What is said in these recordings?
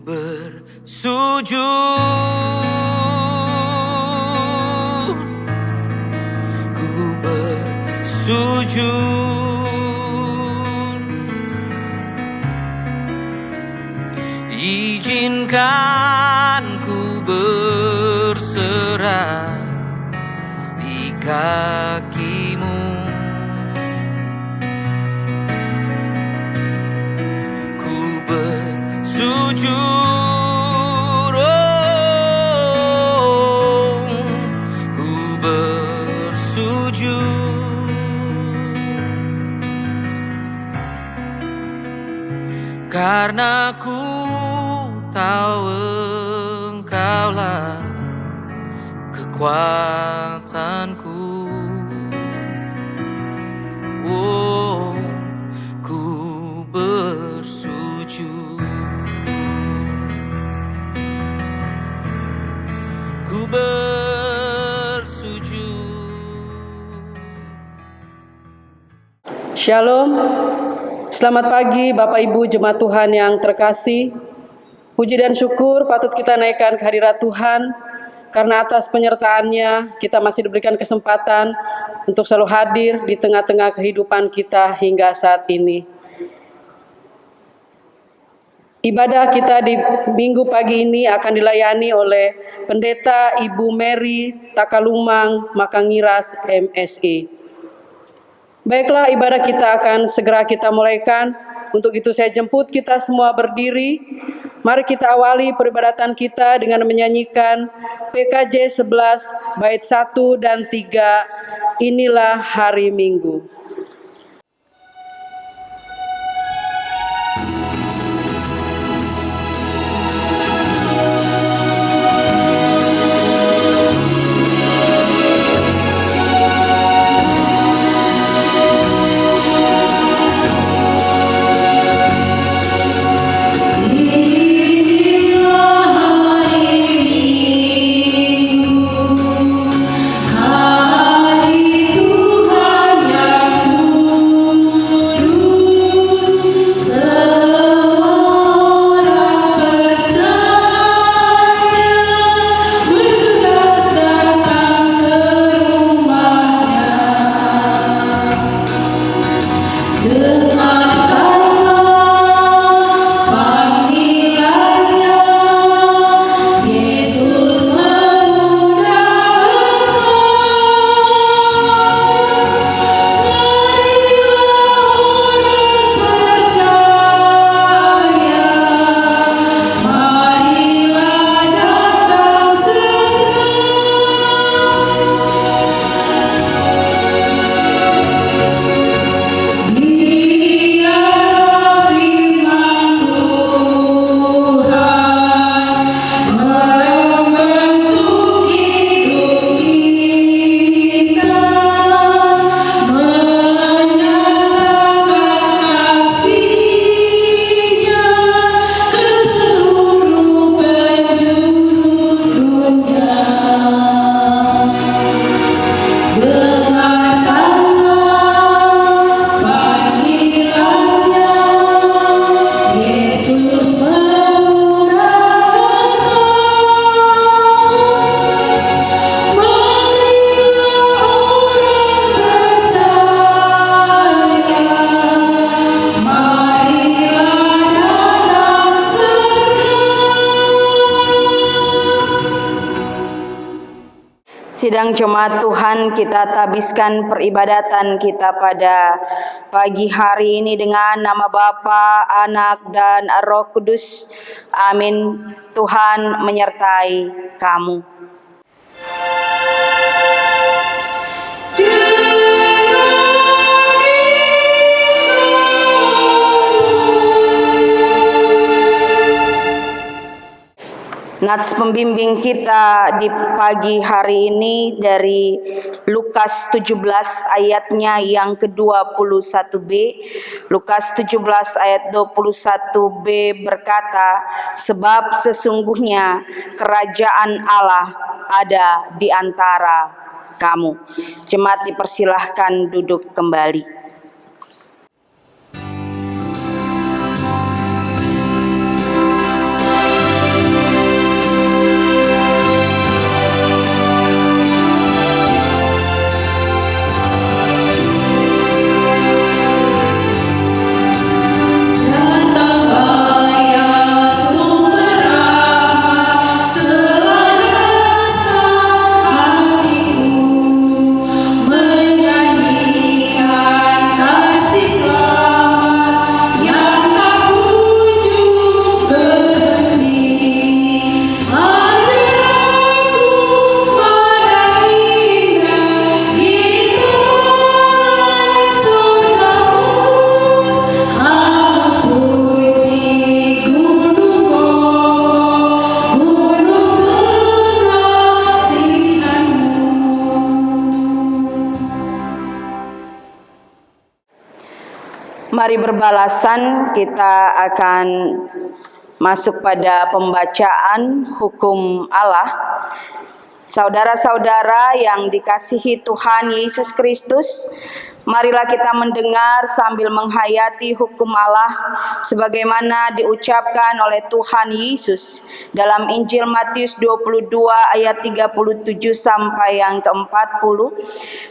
bersujud, ku bersujud. Izinkan ku berserah di kaki-Mu. Ku bersujud, oh, ku bersujud. Karena ku tahu Engkaulah kekuatanku. Oh, ku bersujud, ku bersujud. Shalom. Selamat pagi Bapak Ibu Jemaat Tuhan yang terkasih. Puji dan syukur patut kita naikkan ke hadirat Tuhan, karena atas penyertaan-Nya kita masih diberikan kesempatan untuk selalu hadir di tengah-tengah kehidupan kita hingga saat ini. Ibadah kita di minggu pagi ini akan dilayani oleh Pendeta Ibu Mary Takalumang Makangiras MSI. Baiklah, ibadah kita akan segera kita mulaikan. Untuk itu saya jemput kita semua berdiri. Mari kita awali peribadatan kita dengan menyanyikan PKJ 11 bait 1 dan 3. Inilah hari Minggu. Sidang jemaat Tuhan, kita tabiskan peribadatan kita pada pagi hari ini dengan nama Bapa, Anak, dan Roh Kudus. Amin. Tuhan menyertai kamu. Nats pembimbing kita di pagi hari ini dari Lukas 17 ayatnya yang ke-21b. Lukas 17 ayat 21b berkata, sebab sesungguhnya kerajaan Allah ada di antara kamu. Jemaat dipersilahkan duduk kembali. Mari berbalasan, kita akan masuk pada pembacaan hukum Allah. Saudara-saudara yang dikasihi Tuhan Yesus Kristus, marilah kita mendengar sambil menghayati hukum Allah sebagaimana diucapkan oleh Tuhan Yesus dalam Injil Matius 22 ayat 37 sampai yang ke-40.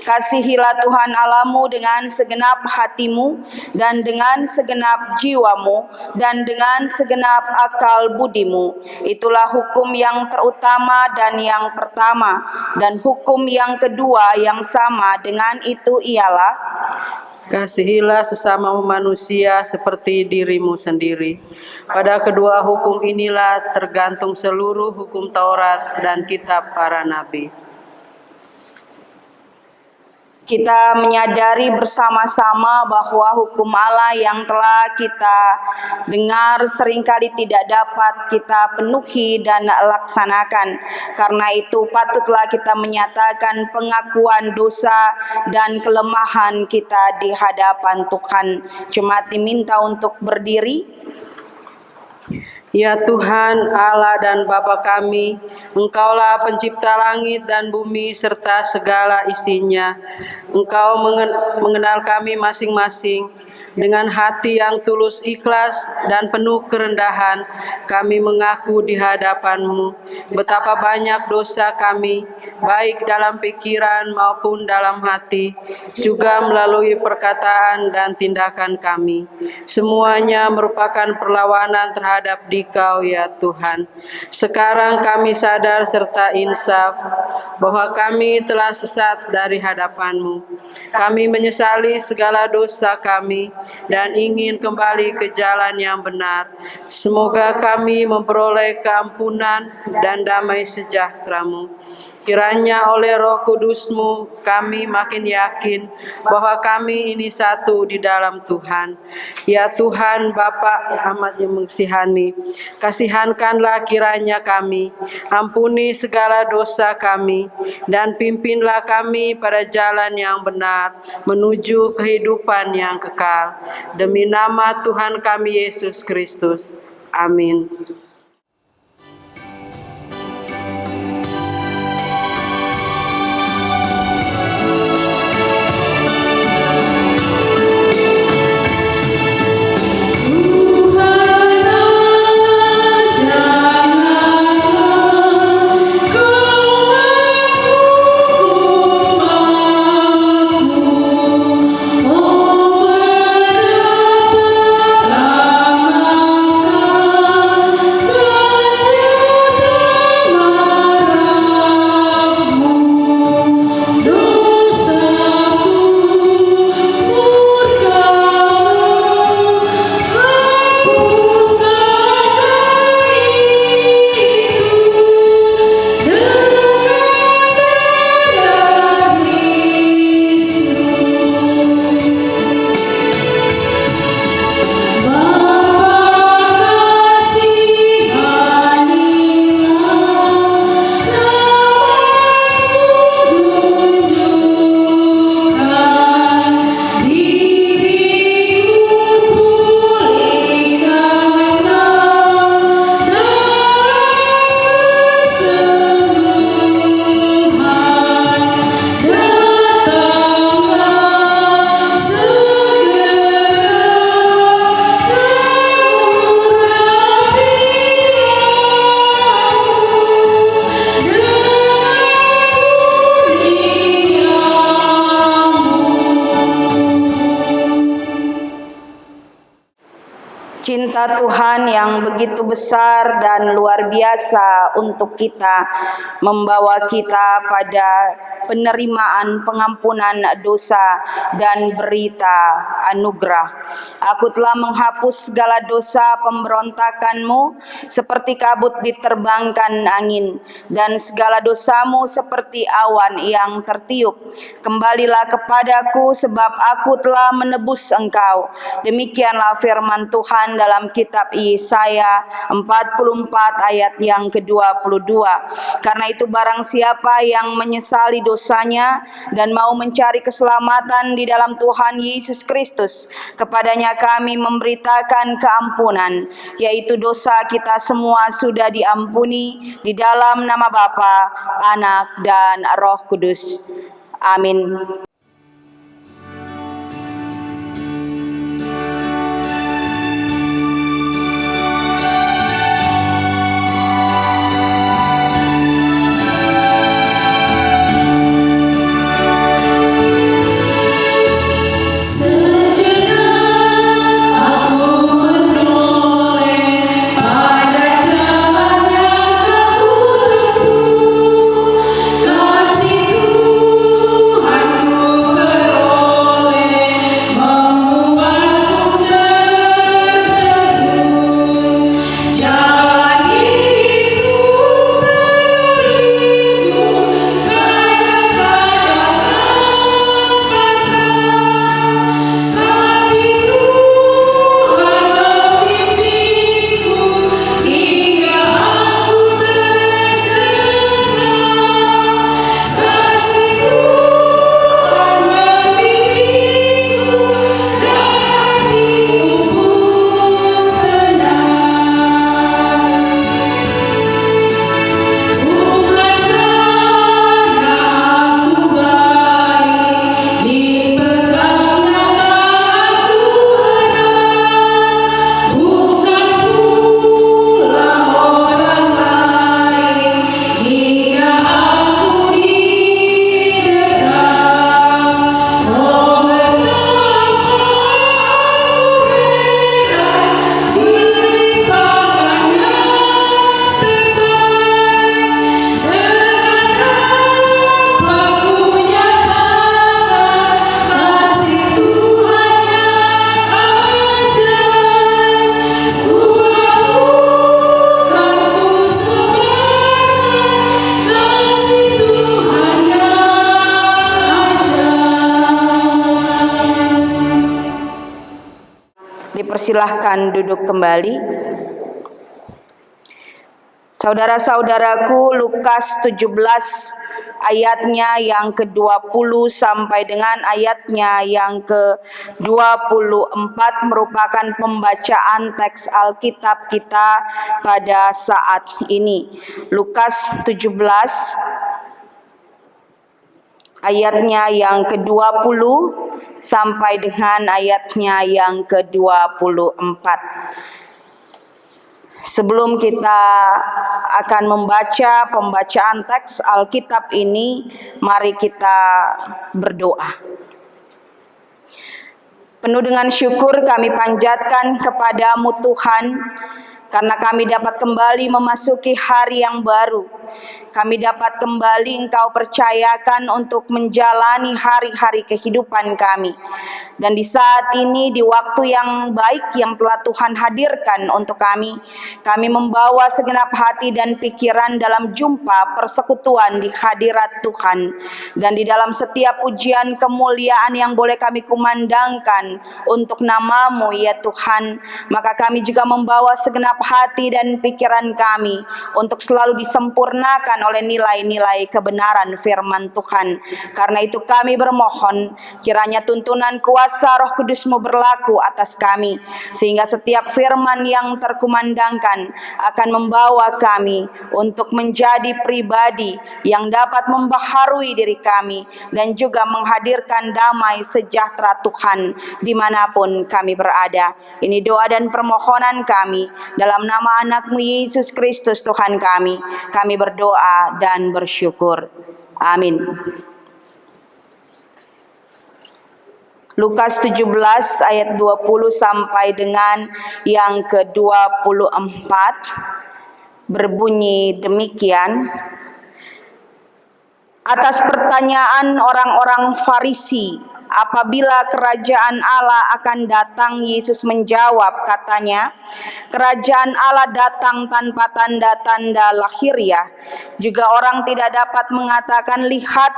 Kasihilah Tuhan Allahmu dengan segenap hatimu dan dengan segenap jiwamu dan dengan segenap akal budimu. Itulah hukum yang terutama dan yang pertama, dan hukum yang kedua yang sama dengan itu ialah: kasihilah sesama manusia seperti dirimu sendiri. Pada kedua hukum inilah tergantung seluruh hukum Taurat dan kitab para nabi. Kita menyadari bersama-sama bahwa hukum Allah yang telah kita dengar seringkali tidak dapat kita penuhi dan laksanakan. Karena itu patutlah kita menyatakan pengakuan dosa dan kelemahan kita di hadapan Tuhan. Jemaat diminta untuk berdiri. Ya Tuhan, Allah dan Bapa kami, Engkaulah pencipta langit dan bumi serta segala isinya. Engkau mengenal kami masing-masing. Dengan hati yang tulus ikhlas dan penuh kerendahan, kami mengaku di hadapan-Mu betapa banyak dosa kami, baik dalam pikiran maupun dalam hati, juga melalui perkataan dan tindakan kami. Semuanya merupakan perlawanan terhadap Dikau, ya Tuhan. Sekarang kami sadar serta insaf bahwa kami telah sesat dari hadapan-Mu. Kami menyesali segala dosa kami dan ingin kembali ke jalan yang benar. Semoga kami memperoleh keampunan dan damai sejahtera-Mu. Kiranya oleh Roh Kudus-Mu kami makin yakin bahwa kami ini satu di dalam Tuhan. Ya Tuhan Bapa amat yang mengasihani, kasihankanlah kiranya kami, ampuni segala dosa kami, dan pimpinlah kami pada jalan yang benar menuju kehidupan yang kekal. Demi nama Tuhan kami Yesus Kristus. Amin. Cinta Tuhan yang begitu besar dan luar biasa untuk kita membawa kita pada penerimaan pengampunan dosa dan berita anugerah. Aku telah menghapus segala dosa pemberontakanmu seperti kabut diterbangkan angin, dan segala dosamu seperti awan yang tertiup. Kembalilah kepadaku sebab aku telah menebus engkau. Demikianlah firman Tuhan dalam kitab Yesaya 44 ayat yang ke-22. Karena itu barang siapa yang menyesali dosa dosanya dan mau mencari keselamatan di dalam Tuhan Yesus Kristus, kepadanya kami memberitakan keampunan, yaitu dosa kita semua sudah diampuni di dalam nama Bapa, Anak, dan Roh Kudus. Amin. Dipersilahkan duduk kembali. Saudara-saudaraku, Lukas 17 ayatnya yang ke-20 sampai dengan ayatnya yang ke-24 merupakan pembacaan teks Alkitab kita pada saat ini. Lukas 17 ayatnya yang ke-20 sampai dengan ayatnya yang ke-24. Sebelum kita akan membaca pembacaan teks Alkitab ini, mari kita berdoa. Penuh dengan syukur kami panjatkan kepadamu Tuhan, karena kami dapat kembali memasuki hari yang baru. Kami dapat kembali Engkau percayakan untuk menjalani hari-hari kehidupan kami. Dan di saat ini, di waktu yang baik yang telah Tuhan hadirkan untuk kami membawa segenap hati dan pikiran dalam jumpa persekutuan di hadirat Tuhan. Dan di dalam setiap pujian kemuliaan yang boleh kami kumandangkan untuk nama-Mu ya Tuhan, maka kami juga membawa segenap hati dan pikiran kami untuk selalu disempurnakan oleh nilai-nilai kebenaran firman Tuhan. Karena itu kami bermohon, kiranya tuntunan kuasa Roh Kudus-Mu berlaku atas kami, sehingga setiap firman yang terkumandangkan akan membawa kami untuk menjadi pribadi yang dapat membaharui diri kami dan juga menghadirkan damai sejahtera Tuhan dimanapun kami berada. Ini doa dan permohonan kami dalam nama anak-Mu Yesus Kristus Tuhan kami. Kami berdoa dan bersyukur. Amin. Lukas 17 ayat 20 sampai dengan yang ke-24 berbunyi demikian. Atas pertanyaan orang-orang Farisi, apabila kerajaan Allah akan datang, Yesus menjawab, katanya, kerajaan Allah datang tanpa tanda-tanda lahiriah. Juga orang tidak dapat mengatakan, lihat,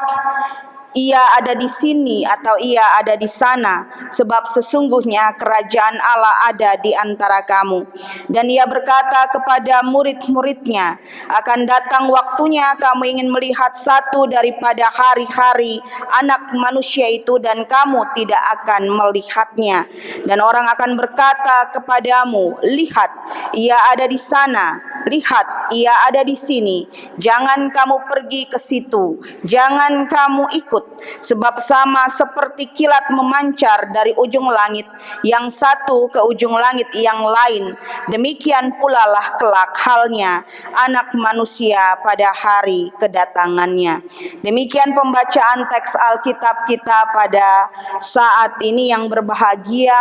ia ada di sini atau ia ada di sana, sebab sesungguhnya kerajaan Allah ada di antara kamu. Dan ia berkata kepada murid-muridnya, akan datang waktunya kamu ingin melihat satu daripada hari-hari Anak Manusia itu, dan kamu tidak akan melihatnya. Dan orang akan berkata kepadamu, lihat, ia ada di sana, lihat, ia ada di sini. Jangan kamu pergi ke situ, jangan kamu ikut, sebab sama seperti kilat memancar dari ujung langit yang satu ke ujung langit yang lain, demikian pula lah kelak halnya Anak Manusia pada hari kedatangannya. Demikian pembacaan teks Alkitab kita pada saat ini. Yang berbahagia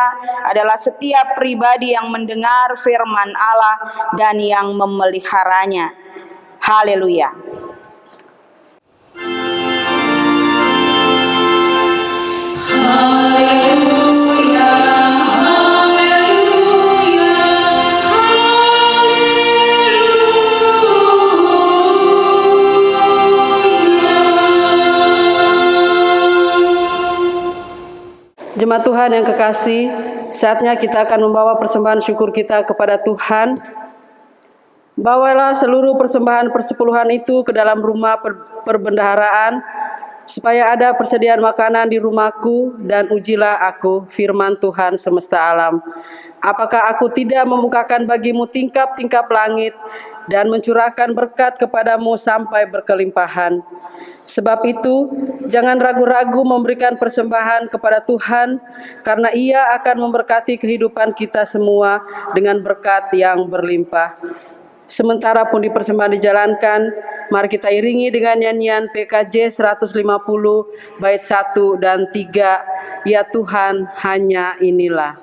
adalah setiap pribadi yang mendengar firman Allah dan yang memeliharanya. Haleluya. Jemaat Tuhan yang kekasih, saatnya kita akan membawa persembahan syukur kita kepada Tuhan. Bawalah seluruh persembahan persepuluhan itu ke dalam rumah perbendaharaan, supaya ada persediaan makanan di rumahku, dan ujilah aku, firman Tuhan semesta alam. Apakah aku tidak membukakan bagimu tingkap-tingkap langit dan mencurahkan berkat kepadamu sampai berkelimpahan? Sebab itu, jangan ragu-ragu memberikan persembahan kepada Tuhan, karena Ia akan memberkati kehidupan kita semua dengan berkat yang berlimpah. Sementara pundi persembahan dijalankan, mari kita iringi dengan nyanyian PKJ 150 bait 1 dan 3, Ya Tuhan, hanya inilah.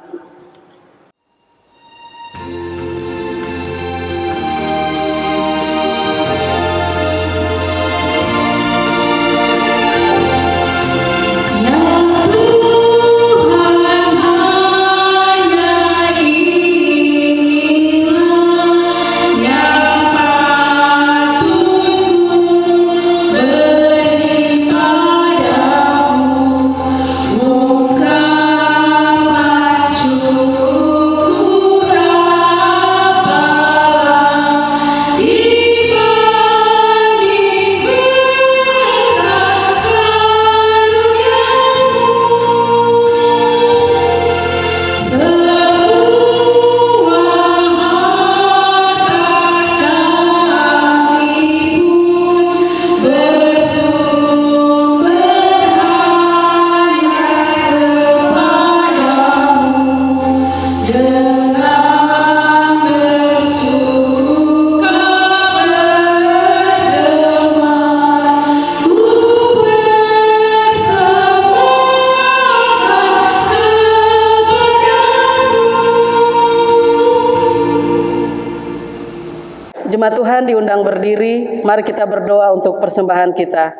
Jemaat Tuhan diundang berdiri, mari kita berdoa untuk persembahan kita.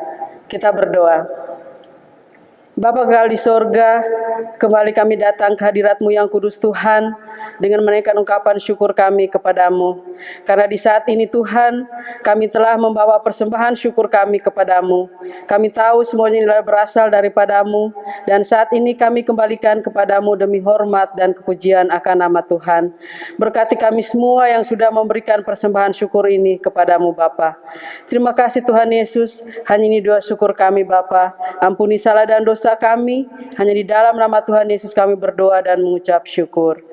Kita berdoa. Bapa Kekal di sorga, kembali kami datang ke hadirat-Mu yang kudus Tuhan, dengan menaikkan ungkapan syukur kami kepadamu. Karena di saat ini Tuhan, kami telah membawa persembahan syukur kami kepadamu. Kami tahu semuanya adalah berasal daripadamu, dan saat ini kami kembalikan kepadamu demi hormat dan kepujian akan nama Tuhan. Berkati kami semua yang sudah memberikan persembahan syukur ini kepadamu Bapa. Terima kasih Tuhan Yesus, hanya ini doa syukur kami Bapa. Ampuni salah dan dosa kami, hanya di dalam nama Tuhan Yesus kami berdoa dan mengucap syukur.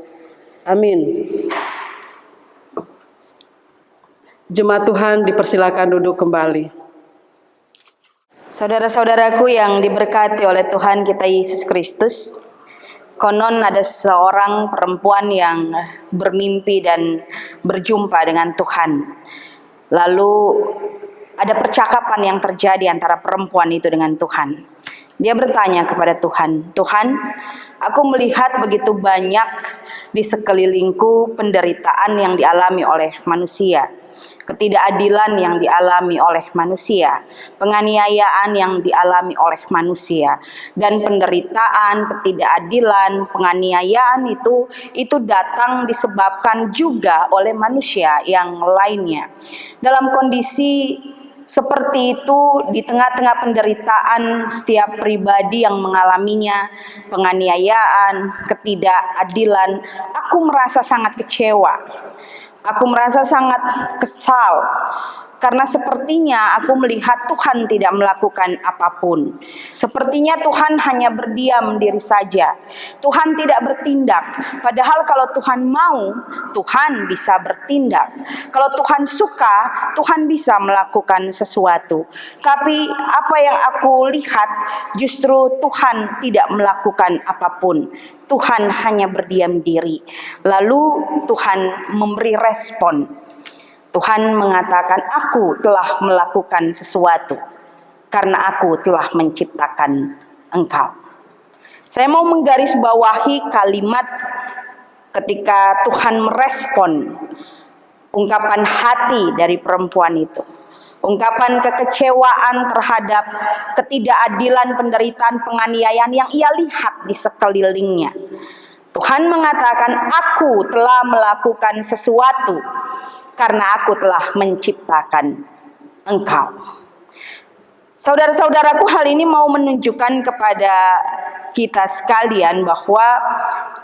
Amin. Jemaat Tuhan dipersilakan duduk kembali. Saudara-saudaraku yang diberkati oleh Tuhan kita Yesus Kristus, konon ada seorang perempuan yang bermimpi dan berjumpa dengan Tuhan. Lalu ada percakapan yang terjadi antara perempuan itu dengan Tuhan. Dia bertanya kepada Tuhan, Tuhan, aku melihat begitu banyak di sekelilingku penderitaan yang dialami oleh manusia, ketidakadilan yang dialami oleh manusia, penganiayaan yang dialami oleh manusia, dan penderitaan, ketidakadilan, penganiayaan itu datang disebabkan juga oleh manusia yang lainnya. Dalam kondisi Seperti itu di tengah-tengah penderitaan setiap pribadi yang mengalaminya, penganiayaan, ketidakadilan, aku merasa sangat kecewa. Aku merasa sangat kesal. Karena sepertinya aku melihat Tuhan tidak melakukan apapun. Sepertinya Tuhan hanya berdiam diri saja. Tuhan tidak bertindak. Padahal kalau Tuhan mau, Tuhan bisa bertindak. Kalau Tuhan suka, Tuhan bisa melakukan sesuatu. Tapi apa yang aku lihat, justru Tuhan tidak melakukan apapun. Tuhan hanya berdiam diri. Lalu Tuhan memberi respon. Tuhan mengatakan, aku telah melakukan sesuatu karena aku telah menciptakan engkau. Saya mau menggarisbawahi kalimat ketika Tuhan merespon ungkapan hati dari perempuan itu. Ungkapan kekecewaan terhadap ketidakadilan, penderitaan, penganiayaan yang ia lihat di sekelilingnya. Tuhan mengatakan, aku telah melakukan sesuatu karena aku telah menciptakan engkau. Saudara-saudaraku, hal ini mau menunjukkan kepada kita sekalian bahwa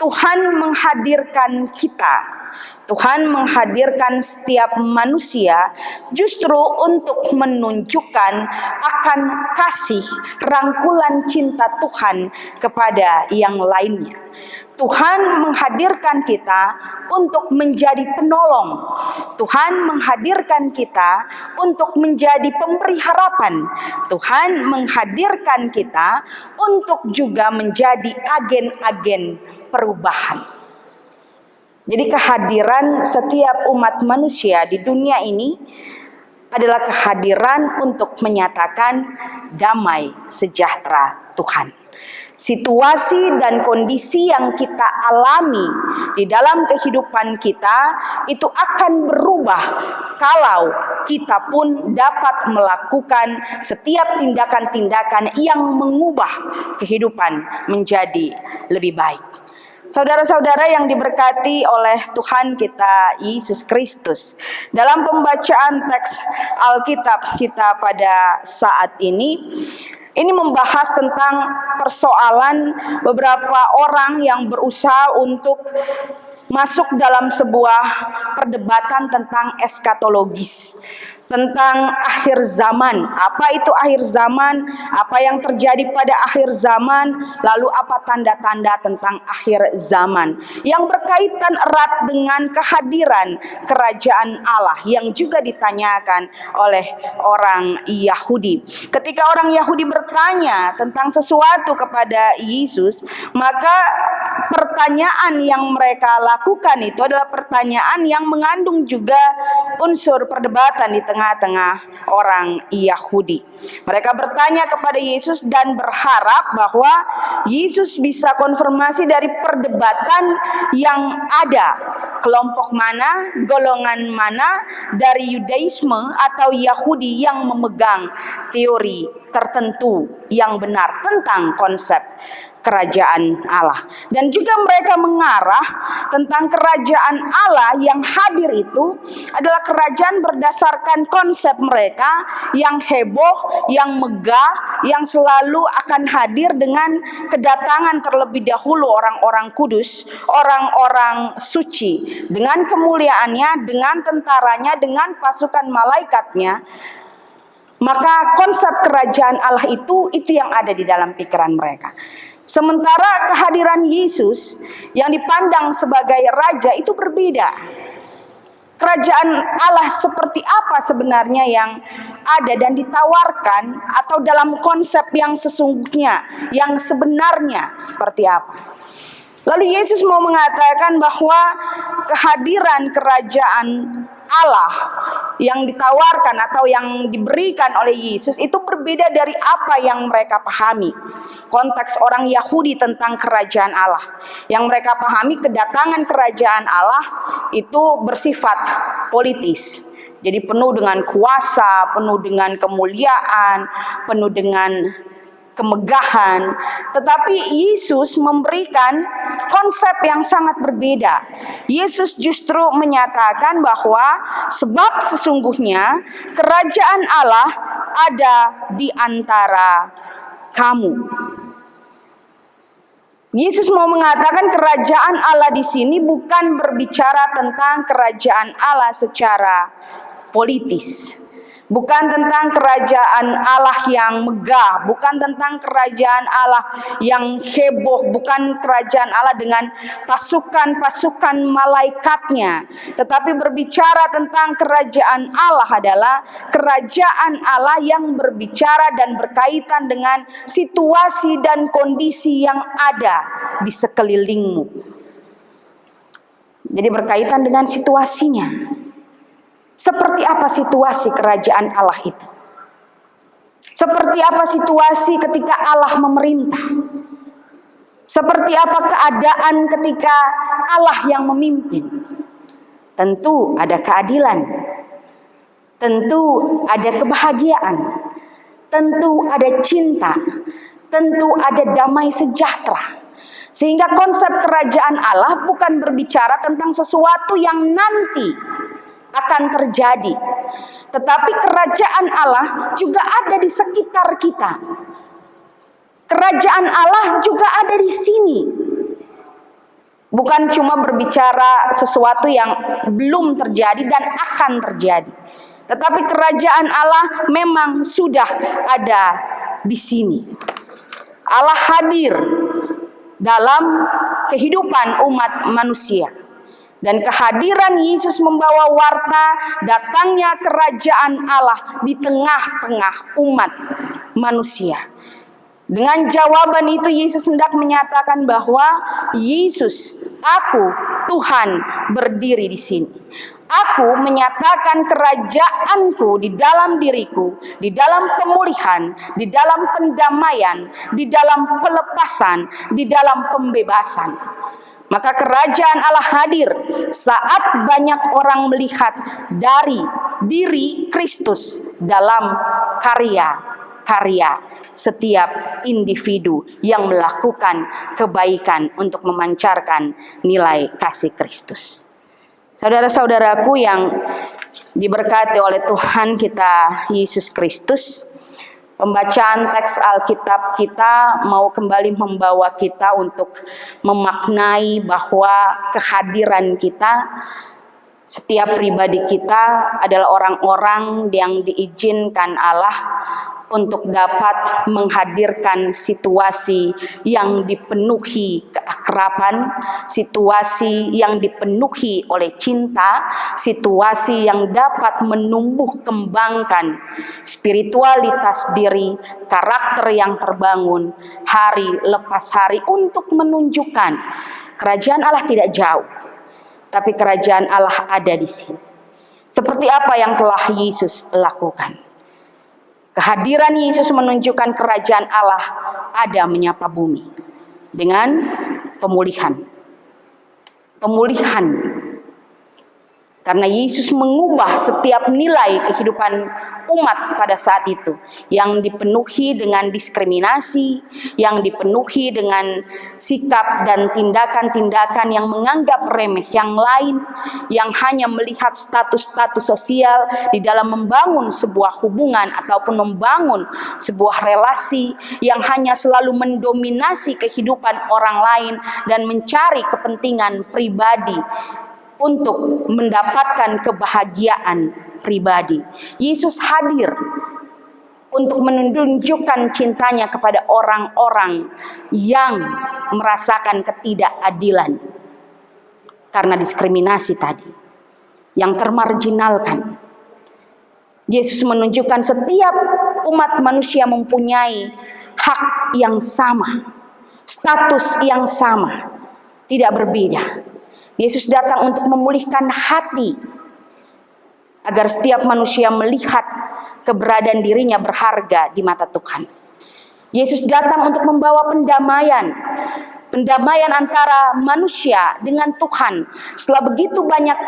Tuhan menghadirkan kita. Tuhan menghadirkan setiap manusia justru untuk menunjukkan akan kasih rangkulan cinta Tuhan kepada yang lainnya. Tuhan menghadirkan kita untuk menjadi penolong. Tuhan menghadirkan kita untuk menjadi pemberi harapan. Tuhan menghadirkan kita untuk juga menjadi agen-agen perubahan. Jadi kehadiran setiap umat manusia di dunia ini adalah kehadiran untuk menyatakan damai sejahtera Tuhan. Situasi dan kondisi yang kita alami di dalam kehidupan kita itu akan berubah kalau kita pun dapat melakukan setiap tindakan-tindakan yang mengubah kehidupan menjadi lebih baik. Saudara-saudara yang diberkati oleh Tuhan kita Yesus Kristus, dalam pembacaan teks Alkitab kita pada saat ini membahas tentang persoalan beberapa orang yang berusaha untuk masuk dalam sebuah perdebatan tentang eskatologis, tentang akhir zaman. Apa itu akhir zaman? Apa yang terjadi pada akhir zaman? Lalu apa tanda-tanda tentang akhir zaman? Yang berkaitan erat dengan kehadiran kerajaan Allah yang juga ditanyakan oleh orang Yahudi. Ketika orang Yahudi bertanya tentang sesuatu kepada Yesus, maka pertanyaan yang mereka lakukan itu adalah pertanyaan yang mengandung juga unsur perdebatan di tengah-tengah orang Yahudi. Mereka bertanya kepada Yesus dan berharap bahwa Yesus bisa konfirmasi dari perdebatan yang ada. Kelompok mana, golongan mana dari Yudaisme atau Yahudi yang memegang teori tertentu yang benar tentang konsep kerajaan Allah. Dan juga mereka mengarah tentang kerajaan Allah yang hadir itu adalah kerajaan berdasarkan konsep mereka yang heboh, yang megah, yang selalu akan hadir dengan kedatangan terlebih dahulu orang-orang kudus, orang-orang suci, dengan kemuliaannya, dengan tentaranya, dengan pasukan malaikatnya. Maka konsep kerajaan Allah itu yang ada di dalam pikiran mereka. Sementara kehadiran Yesus yang dipandang sebagai raja itu berbeda. Kerajaan Allah seperti apa sebenarnya yang ada dan ditawarkan, atau dalam konsep yang sesungguhnya, yang sebenarnya seperti apa. Lalu Yesus mau mengatakan bahwa kehadiran kerajaan Allah yang ditawarkan atau yang diberikan oleh Yesus itu berbeda dari apa yang mereka pahami. Konteks orang Yahudi tentang kerajaan Allah, yang mereka pahami kedatangan kerajaan Allah itu bersifat politis. Jadi penuh dengan kuasa, penuh dengan kemuliaan, penuh dengan kemegahan, tetapi Yesus memberikan konsep yang sangat berbeda. Yesus justru menyatakan bahwa sebab sesungguhnya kerajaan Allah ada di antara kamu. Yesus mau mengatakan kerajaan Allah di sini bukan berbicara tentang kerajaan Allah secara politis. Bukan tentang kerajaan Allah yang megah, bukan tentang kerajaan Allah yang heboh, bukan kerajaan Allah dengan pasukan-pasukan malaikatnya, tetapi berbicara tentang kerajaan Allah adalah kerajaan Allah yang berbicara dan berkaitan dengan situasi dan kondisi yang ada di sekelilingmu. Jadi berkaitan dengan situasinya. Seperti apa situasi kerajaan Allah itu? Seperti apa situasi ketika Allah memerintah? Seperti apa keadaan ketika Allah yang memimpin? Tentu ada keadilan. Tentu ada kebahagiaan. Tentu ada cinta. Tentu ada damai sejahtera. Sehingga konsep kerajaan Allah bukan berbicara tentang sesuatu yang nanti akan terjadi, tetapi kerajaan Allah juga ada di sekitar kita. Kerajaan Allah juga ada di sini. Bukan cuma berbicara sesuatu yang belum terjadi dan akan terjadi, tetapi kerajaan Allah memang sudah ada di sini. Allah hadir dalam kehidupan umat manusia. Dan kehadiran Yesus membawa warta datangnya kerajaan Allah di tengah-tengah umat manusia. Dengan jawaban itu Yesus hendak menyatakan bahwa Yesus, aku, Tuhan berdiri di sini. Aku menyatakan kerajaanku di dalam diriku, di dalam pemulihan, di dalam pendamaian, di dalam pelepasan, di dalam pembebasan. Maka kerajaan Allah hadir saat banyak orang melihat dari diri Kristus dalam karya-karya setiap individu yang melakukan kebaikan untuk memancarkan nilai kasih Kristus. Saudara-saudaraku yang diberkati oleh Tuhan kita Yesus Kristus, pembacaan teks Alkitab kita mau kembali membawa kita untuk memaknai bahwa kehadiran kita, setiap pribadi kita adalah orang-orang yang diizinkan Allah untuk dapat menghadirkan situasi yang dipenuhi keakraban, situasi yang dipenuhi oleh cinta, situasi yang dapat menumbuh kembangkan spiritualitas diri, karakter yang terbangun hari lepas hari untuk menunjukkan kerajaan Allah tidak jauh, tapi kerajaan Allah ada di sini. Seperti apa yang telah Yesus lakukan. Kehadiran Yesus menunjukkan kerajaan Allah ada menyapa bumi dengan pemulihan. Pemulihan. Karena Yesus mengubah setiap nilai kehidupan umat pada saat itu. Yang dipenuhi dengan diskriminasi, yang dipenuhi dengan sikap dan tindakan-tindakan yang menganggap remeh yang lain, yang hanya melihat status-status sosial di dalam membangun sebuah hubungan ataupun membangun sebuah relasi, yang hanya selalu mendominasi kehidupan orang lain dan mencari kepentingan pribadi untuk mendapatkan kebahagiaan pribadi. Yesus hadir untuk menunjukkan cintanya kepada orang-orang yang merasakan ketidakadilan karena diskriminasi tadi, yang termarginalkan. Yesus menunjukkan setiap umat manusia mempunyai hak yang sama, status yang sama, tidak berbeda. Yesus datang untuk memulihkan hati agar setiap manusia melihat keberadaan dirinya berharga di mata Tuhan. Yesus datang untuk membawa pendamaian antara manusia dengan Tuhan setelah begitu banyak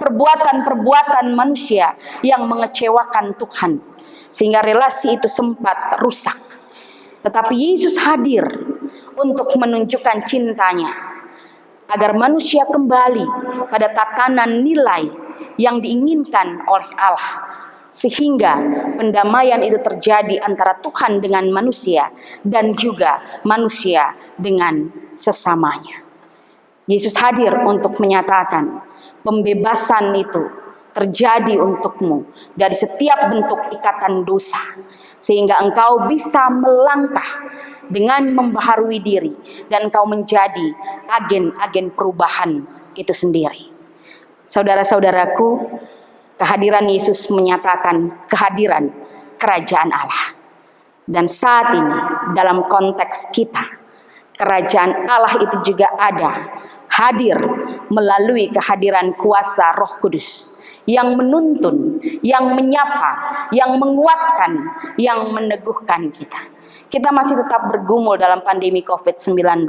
perbuatan-perbuatan manusia yang mengecewakan Tuhan sehingga relasi itu sempat rusak. Tetapi Yesus hadir untuk menunjukkan cintanya, agar manusia kembali pada tatanan nilai yang diinginkan oleh Allah, sehingga pendamaian itu terjadi antara Tuhan dengan manusia dan juga manusia dengan sesamanya. Yesus hadir untuk menyatakan pembebasan itu terjadi untukmu dari setiap bentuk ikatan dosa, sehingga engkau bisa melangkah dengan membaharui diri dan engkau menjadi agen-agen perubahan itu sendiri. Saudara-saudaraku, kehadiran Yesus menyatakan kehadiran kerajaan Allah. Dan saat ini dalam konteks kita, kerajaan Allah itu juga hadir melalui kehadiran kuasa Roh Kudus yang menuntun, yang menyapa, yang menguatkan, yang meneguhkan kita. Kita masih tetap bergumul dalam pandemi COVID-19.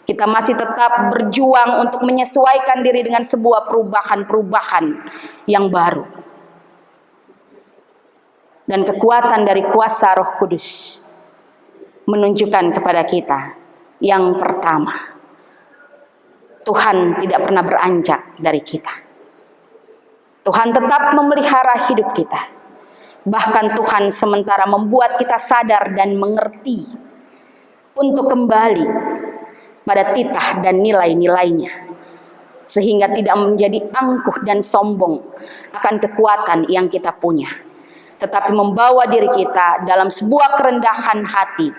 Kita masih tetap berjuang untuk menyesuaikan diri dengan sebuah perubahan-perubahan yang baru. Dan kekuatan dari kuasa Roh Kudus menunjukkan kepada kita yang pertama, Tuhan tidak pernah beranjak dari kita. Tuhan tetap memelihara hidup kita. Bahkan Tuhan sementara membuat kita sadar dan mengerti untuk kembali pada titah dan nilai-nilainya, sehingga tidak menjadi angkuh dan sombong akan kekuatan yang kita punya, tetapi membawa diri kita dalam sebuah kerendahan hati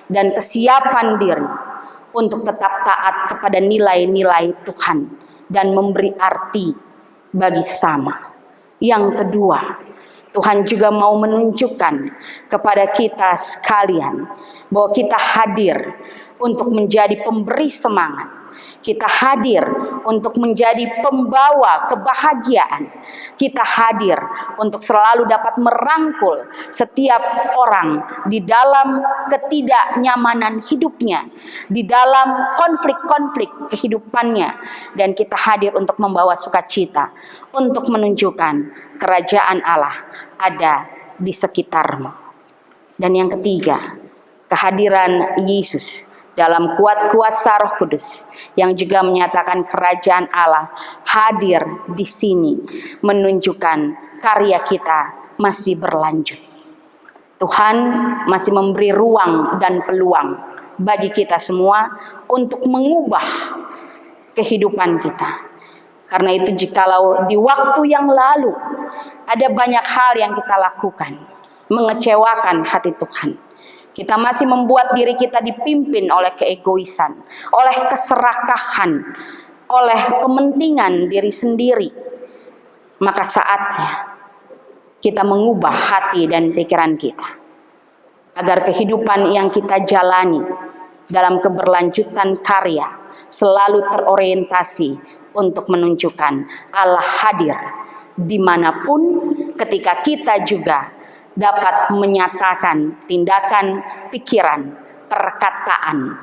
dan kesiapan diri untuk tetap taat kepada nilai-nilai Tuhan dan memberi arti bagi sesama. Yang kedua, Tuhan juga mau menunjukkan kepada kita sekalian bahwa kita hadir untuk menjadi pemberi semangat. Kita hadir untuk menjadi pembawa kebahagiaan. Kita hadir untuk selalu dapat merangkul setiap orang di dalam ketidaknyamanan hidupnya, di dalam konflik-konflik kehidupannya. Dan kita hadir untuk membawa sukacita, untuk menunjukkan kerajaan Allah ada di sekitarmu. Dan yang ketiga, kehadiran Yesus dalam kuat kuasa Roh Kudus yang juga menyatakan kerajaan Allah hadir di sini, menunjukkan karya kita masih berlanjut. Tuhan masih memberi ruang dan peluang bagi kita semua untuk mengubah kehidupan kita. Karena itu jikalau di waktu yang lalu ada banyak hal yang kita lakukan mengecewakan hati Tuhan, kita masih membuat diri kita dipimpin oleh keegoisan, oleh keserakahan, oleh kepentingan diri sendiri, maka saatnya kita mengubah hati dan pikiran kita, agar kehidupan yang kita jalani dalam keberlanjutan karya selalu terorientasi untuk menunjukkan Allah hadir dimanapun, ketika kita juga dapat menyatakan tindakan, pikiran, perkataan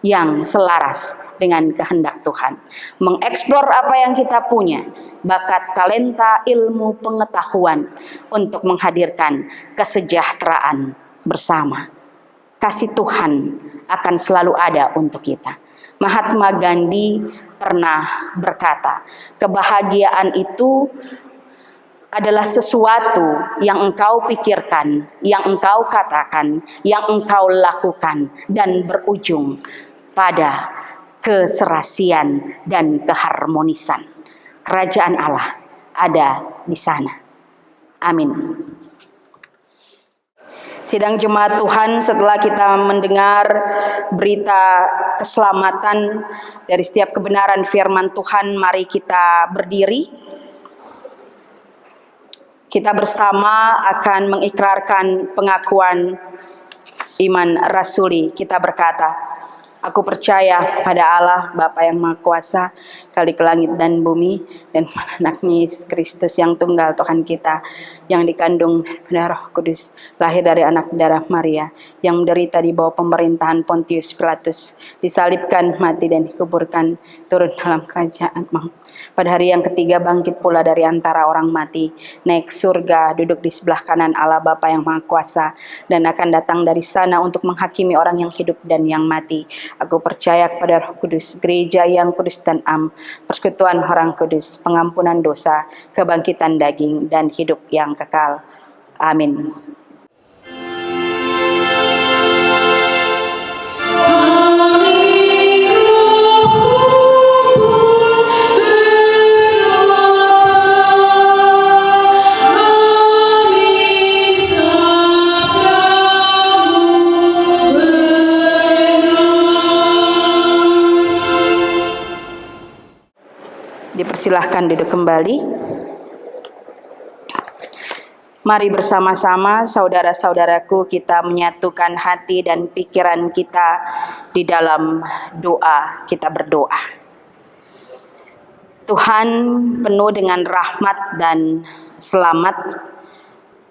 yang selaras dengan kehendak Tuhan. Mengeksplor apa yang kita punya, bakat, talenta, ilmu, pengetahuan untuk menghadirkan kesejahteraan bersama. Kasih Tuhan akan selalu ada untuk kita. Mahatma Gandhi pernah berkata, kebahagiaan itu adalah sesuatu yang engkau pikirkan, yang engkau katakan, yang engkau lakukan, dan berujung pada keserasian dan keharmonisan. Kerajaan Allah ada di sana. Amin. Sidang jemaat Tuhan, setelah kita mendengar berita keselamatan dari setiap kebenaran firman Tuhan, mari kita berdiri. Kita bersama akan mengikrarkan pengakuan iman rasuli. Kita berkata, Aku percaya pada Allah, Bapa yang Maha Kuasa, Khalik langit dan bumi, dan anaknya Yesus Kristus yang tunggal Tuhan kita, yang dikandung pada Roh Kudus, lahir dari anak darah Maria, yang menderita di bawah pemerintahan Pontius Pilatus, disalibkan, mati dan dikuburkan, turun dalam kerajaan maut. Pada hari yang ketiga bangkit pula dari antara orang mati, naik surga, duduk di sebelah kanan Allah Bapa yang Maha Kuasa, dan akan datang dari sana untuk menghakimi orang yang hidup dan yang mati. Aku percaya kepada Roh Kudus, gereja yang kudus dan am, persekutuan orang kudus, pengampunan dosa, kebangkitan daging, dan hidup yang kekal. Amin. Dipersilahkan duduk kembali. Mari bersama-sama saudara-saudaraku kita menyatukan hati dan pikiran kita di dalam doa. Kita berdoa. Tuhan, penuh dengan rahmat dan selamat,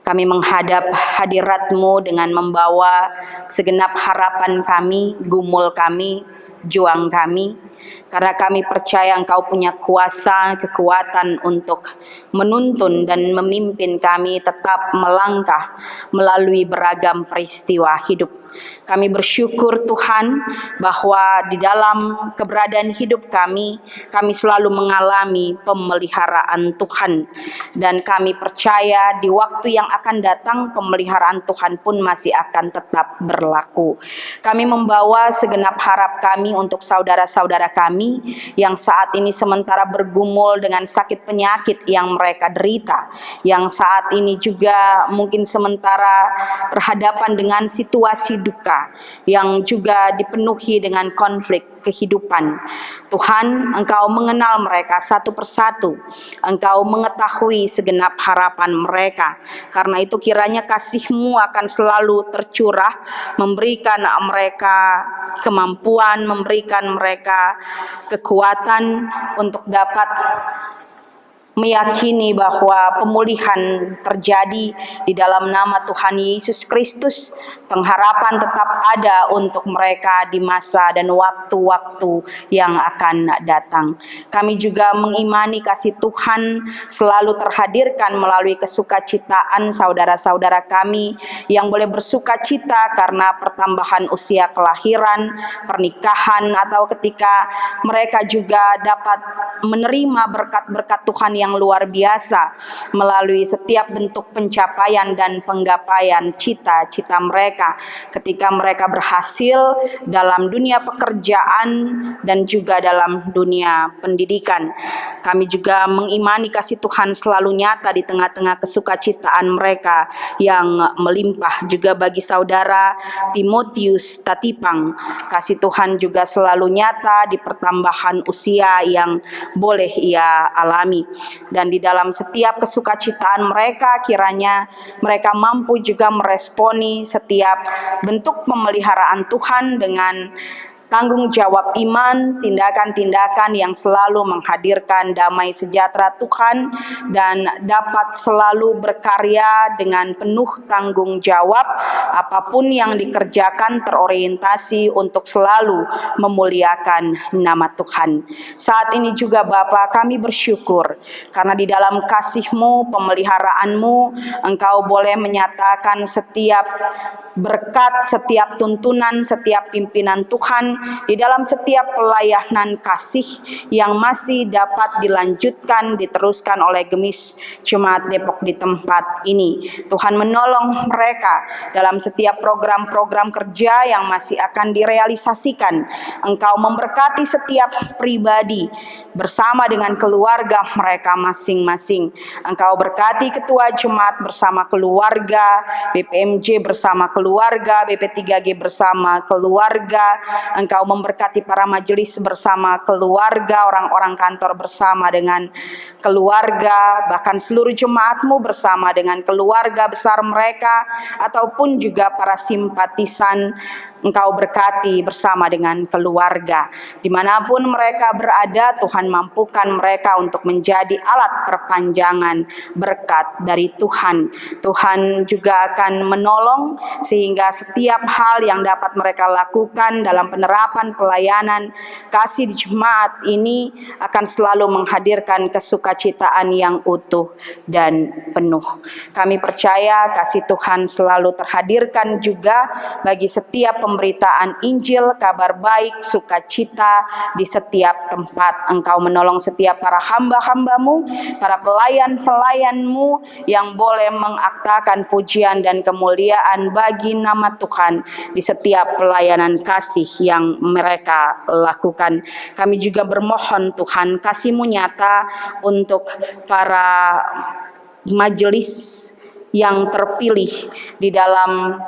kami menghadap hadirat-Mu dengan membawa segenap harapan kami, gumul kami, juang kami, karena kami percaya Engkau punya kuasa, kekuatan untuk menuntun dan memimpin kami tetap melangkah melalui beragam peristiwa hidup. Kami bersyukur Tuhan bahwa di dalam keberadaan hidup kami selalu mengalami pemeliharaan Tuhan, dan kami percaya di waktu yang akan datang pemeliharaan Tuhan pun masih akan tetap berlaku. Kami membawa segenap harap kami untuk saudara-saudara kami yang saat ini sementara bergumul dengan sakit penyakit yang mereka derita, yang saat ini juga mungkin sementara berhadapan dengan situasi duka, yang juga dipenuhi dengan konflik kehidupan. Tuhan, Engkau mengenal mereka satu persatu. Engkau mengetahui segenap harapan mereka. Karena itu kiranya kasih-Mu akan selalu tercurah, memberikan mereka kemampuan, memberikan mereka kekuatan untuk dapat meyakini bahwa pemulihan terjadi di dalam nama Tuhan Yesus Kristus. Pengharapan tetap ada untuk mereka di masa dan waktu-waktu yang akan datang. Kami juga mengimani kasih Tuhan selalu terhadirkan melalui kesukacitaan saudara-saudara kami yang boleh bersukacita karena pertambahan usia kelahiran, pernikahan, atau ketika mereka juga dapat menerima berkat-berkat Tuhan yang luar biasa melalui setiap bentuk pencapaian dan penggapaian cita-cita mereka ketika mereka berhasil dalam dunia pekerjaan dan juga dalam dunia pendidikan. Kami juga mengimani kasih Tuhan selalu nyata di tengah-tengah kesukacitaan mereka yang melimpah. Juga bagi saudara Timotius Tatipang, kasih Tuhan juga selalu nyata di pertambahan usia yang boleh ia alami. Dan di dalam setiap kesukacitaan mereka, kiranya mereka mampu juga meresponi setiap bentuk pemeliharaan Tuhan dengan tanggung jawab iman, tindakan-tindakan yang selalu menghadirkan damai sejahtera Tuhan, dan dapat selalu berkarya dengan penuh tanggung jawab. Apapun yang dikerjakan terorientasi untuk selalu memuliakan nama Tuhan. Saat ini juga Bapa, kami bersyukur karena di dalam kasih-Mu, pemeliharaan-Mu, Engkau boleh menyatakan setiap berkat, setiap tuntunan, setiap pimpinan Tuhan di dalam setiap pelayanan kasih yang masih dapat dilanjutkan, diteruskan oleh Gemis Jemaat Depok di tempat ini. Tuhan menolong mereka dalam setiap program-program kerja yang masih akan direalisasikan. Engkau memberkati setiap pribadi bersama dengan keluarga mereka masing-masing. Engkau berkati ketua jemaat bersama keluarga, BPMJ bersama keluarga, BP3G bersama keluarga. Engkau memberkati para majelis bersama keluarga, orang-orang kantor bersama dengan keluarga, bahkan seluruh jemaat-Mu bersama dengan keluarga besar mereka, ataupun juga para simpatisan Engkau berkati bersama dengan keluarga. Dimanapun mereka berada, Tuhan mampukan mereka untuk menjadi alat perpanjangan berkat dari Tuhan. Tuhan juga akan menolong sehingga setiap hal yang dapat mereka lakukan dalam penerapan pelayanan kasih di jemaat ini akan selalu menghadirkan kesukacitaan yang utuh dan penuh. Kami percaya kasih Tuhan selalu terhadirkan juga bagi setiap pemberitaan Injil, kabar baik, sukacita di setiap tempat. Engkau menolong setiap para hamba-hambamu, para pelayan-pelayanmu yang boleh mengaktakan pujian dan kemuliaan bagi nama Tuhan di setiap pelayanan kasih yang mereka lakukan. Kami juga bermohon Tuhan, kasih-Mu nyata untuk para majelis yang terpilih di dalam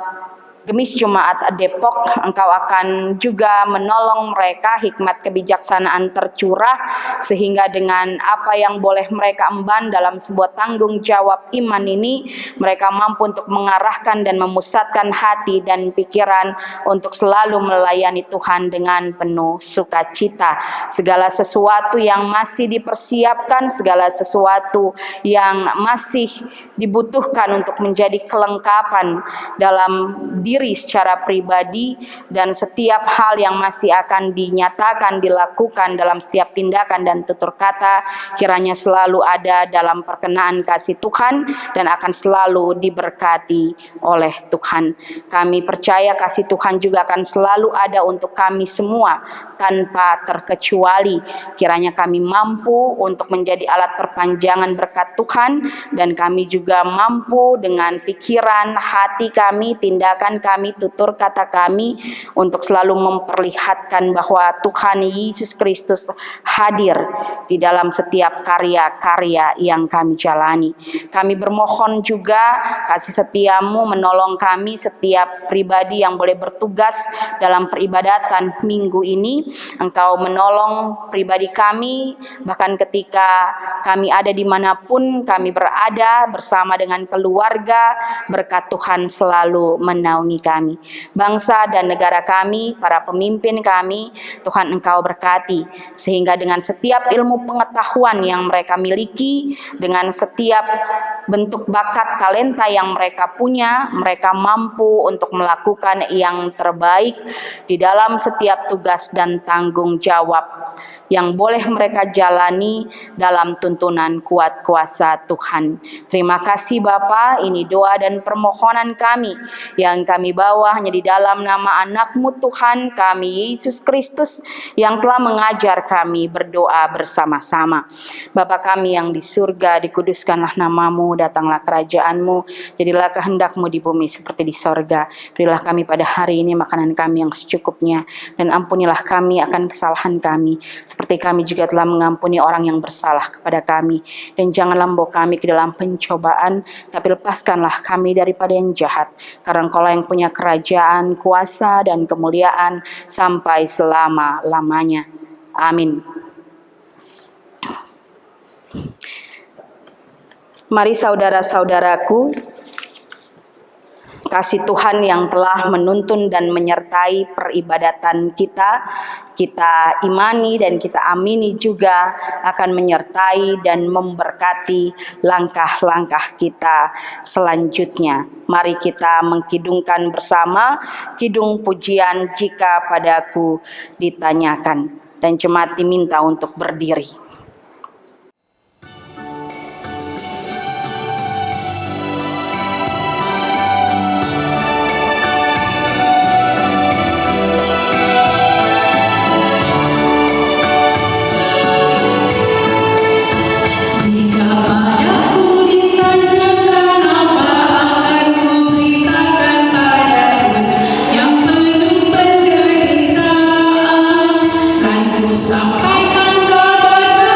Gemis Jemaat Depok. Engkau akan juga menolong mereka, hikmat kebijaksanaan tercurah sehingga dengan apa yang boleh mereka emban dalam sebuah tanggung jawab iman ini, mereka mampu untuk mengarahkan dan memusatkan hati dan pikiran untuk selalu melayani Tuhan dengan penuh sukacita. Segala sesuatu yang masih dipersiapkan, segala sesuatu yang masih dibutuhkan untuk menjadi kelengkapan dalam diri secara pribadi, dan setiap hal yang masih akan dinyatakan, dilakukan dalam setiap tindakan dan tutur kata, kiranya selalu ada dalam perkenaan kasih Tuhan dan akan selalu diberkati oleh Tuhan. Kami percaya kasih Tuhan juga akan selalu ada untuk kami semua tanpa terkecuali. Kiranya kami mampu untuk menjadi alat perpanjangan berkat Tuhan, dan kami juga mampu dengan pikiran, hati kami, tindakan kami, tutur kata kami untuk selalu memperlihatkan bahwa Tuhan Yesus Kristus hadir di dalam setiap karya-karya yang kami jalani. Kami bermohon juga kasih setia-Mu menolong kami setiap pribadi yang boleh bertugas dalam peribadatan minggu ini. Engkau menolong pribadi kami bahkan ketika kami ada dimanapun kami berada bersama dengan keluarga. Berkat Tuhan selalu menaungi kami, bangsa dan negara kami, para pemimpin kami. Tuhan Engkau berkati sehingga dengan setiap ilmu pengetahuan yang mereka miliki, dengan setiap bentuk bakat talenta yang mereka punya, mereka mampu untuk melakukan yang terbaik di dalam setiap tugas dan tanggung jawab yang boleh mereka jalani dalam tuntunan kuat kuasa Tuhan. Terima kasih Bapa, ini doa dan permohonan kami yang kami bawa hanya di dalam nama anak-Mu Tuhan kami Yesus Kristus yang telah mengajar kami berdoa bersama-sama. Bapa kami yang di surga, dikuduskanlah nama-Mu, datanglah kerajaan-Mu, jadilah kehendak-Mu di bumi seperti di sorga. Berilah kami pada hari ini makanan kami yang secukupnya, dan ampunilah kami akan kesalahan kami seperti kami juga telah mengampuni orang yang bersalah kepada kami. Dan janganlah membawa kami ke dalam pencobaan, tapi lepaskanlah kami daripada yang jahat. Karena Engkaulah yang punya kerajaan, kuasa, dan kemuliaan sampai selama-lamanya. Amin. Mari saudara-saudaraku, kasih Tuhan yang telah menuntun dan menyertai peribadatan kita imani dan kita amini juga akan menyertai dan memberkati langkah-langkah kita selanjutnya. Mari kita mengkidungkan bersama kidung pujian Jika Padaku Ditanyakan, dan jemaat diminta untuk berdiri. Sampaikan kabar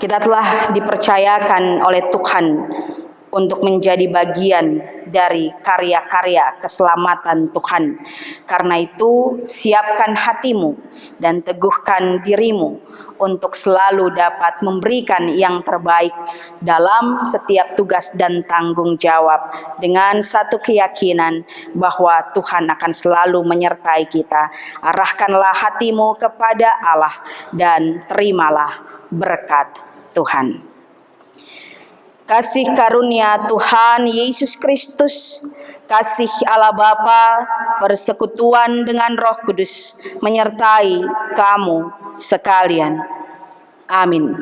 Kita telah dipercayakan oleh Tuhan untuk menjadi bagian dari karya-karya keselamatan Tuhan. Karena itu, siapkan hatimu dan teguhkan dirimu untuk selalu dapat memberikan yang terbaik dalam setiap tugas dan tanggung jawab dengan satu keyakinan bahwa Tuhan akan selalu menyertai kita. Arahkanlah hatimu kepada Allah dan terimalah berkat Tuhan. Kasih karunia Tuhan Yesus Kristus, kasih Allah Bapa, persekutuan dengan Roh Kudus menyertai kamu sekalian. Amin.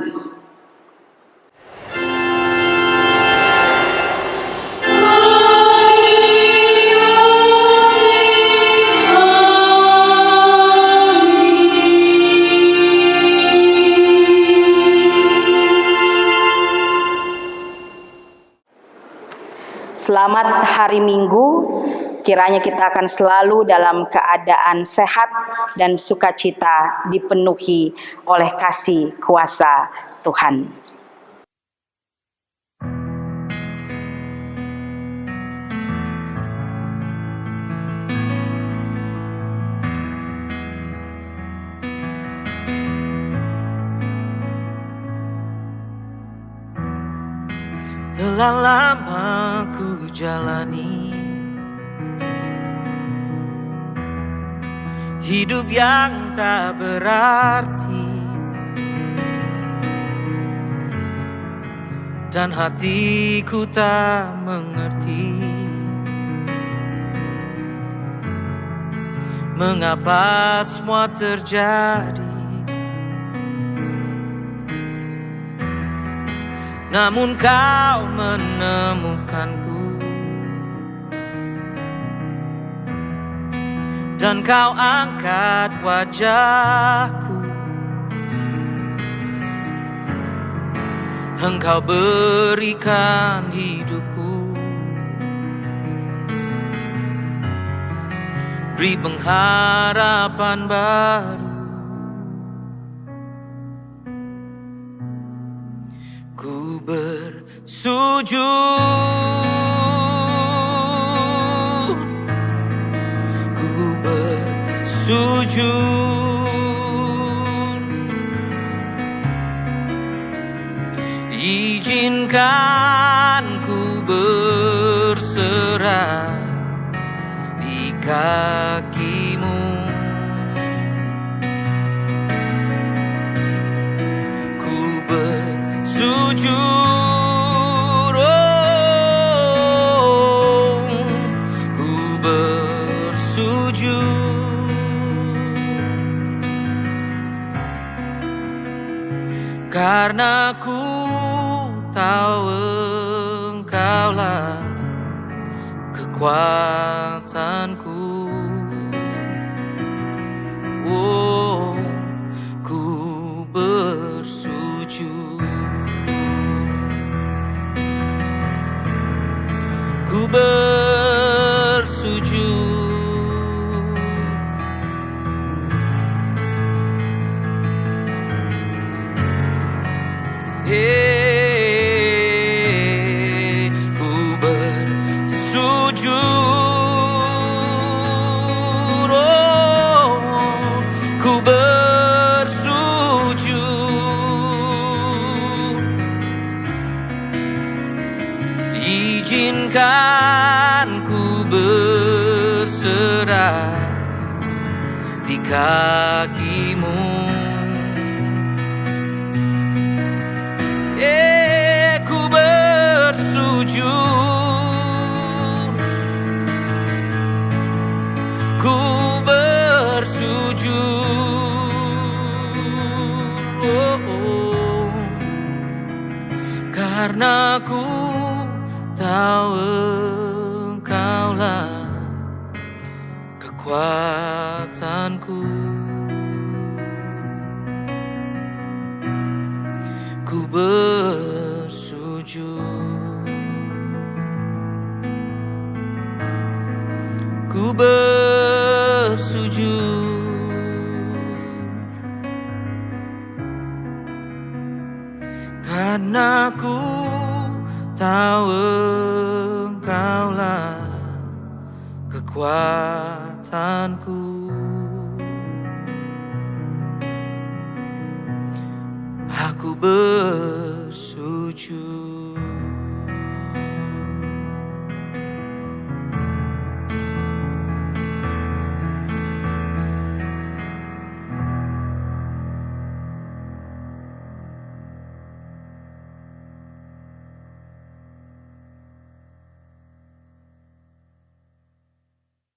Selamat hari Minggu, kiranya kita akan selalu dalam keadaan sehat dan sukacita dipenuhi oleh kasih kuasa Tuhan. Telah lama ku jalani hidup yang tak berarti, dan hatiku tak mengerti mengapa semua terjadi. Namun kau menemukanku dan kau angkat wajahku. Engkau berikan hidupku, beri pengharapan baru. Ku bersujud, ku bersujud, izinkan ku berserah di kakimu. Ku bersujud, oh, ku bersujud, karena ku tahu Engkaulah kekuatanku. Oh, ku bersujud, ku bersujud, ku bersujud, oh, ku bersujud, izinkan ku berserah di kakimu. Ku bersujud, ku bersujud, oh, oh, karena ku tahu Engkaulah kekuatanku. Ku bersujud, ku bersujud, karena ku tahu Engkaulah kekuatanku. Aku bersujud